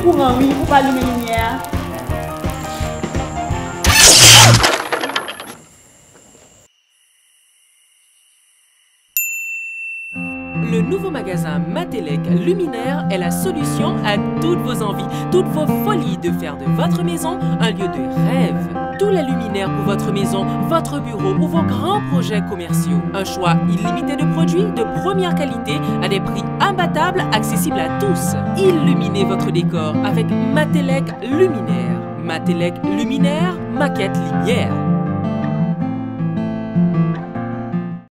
courant, oui, pour pas allumer la lumière. Le nouveau magasin Matelec Luminaire est la solution à toutes vos envies, toutes vos folies de faire de votre maison un lieu de rêve. Tous les luminaires pour votre maison, votre bureau ou vos grands projets commerciaux. Un choix illimité de produits de première qualité à des prix imbattables, accessibles à tous. Illuminez votre décor avec Matelec Luminaire. Matelec Luminaire, maquette lumière.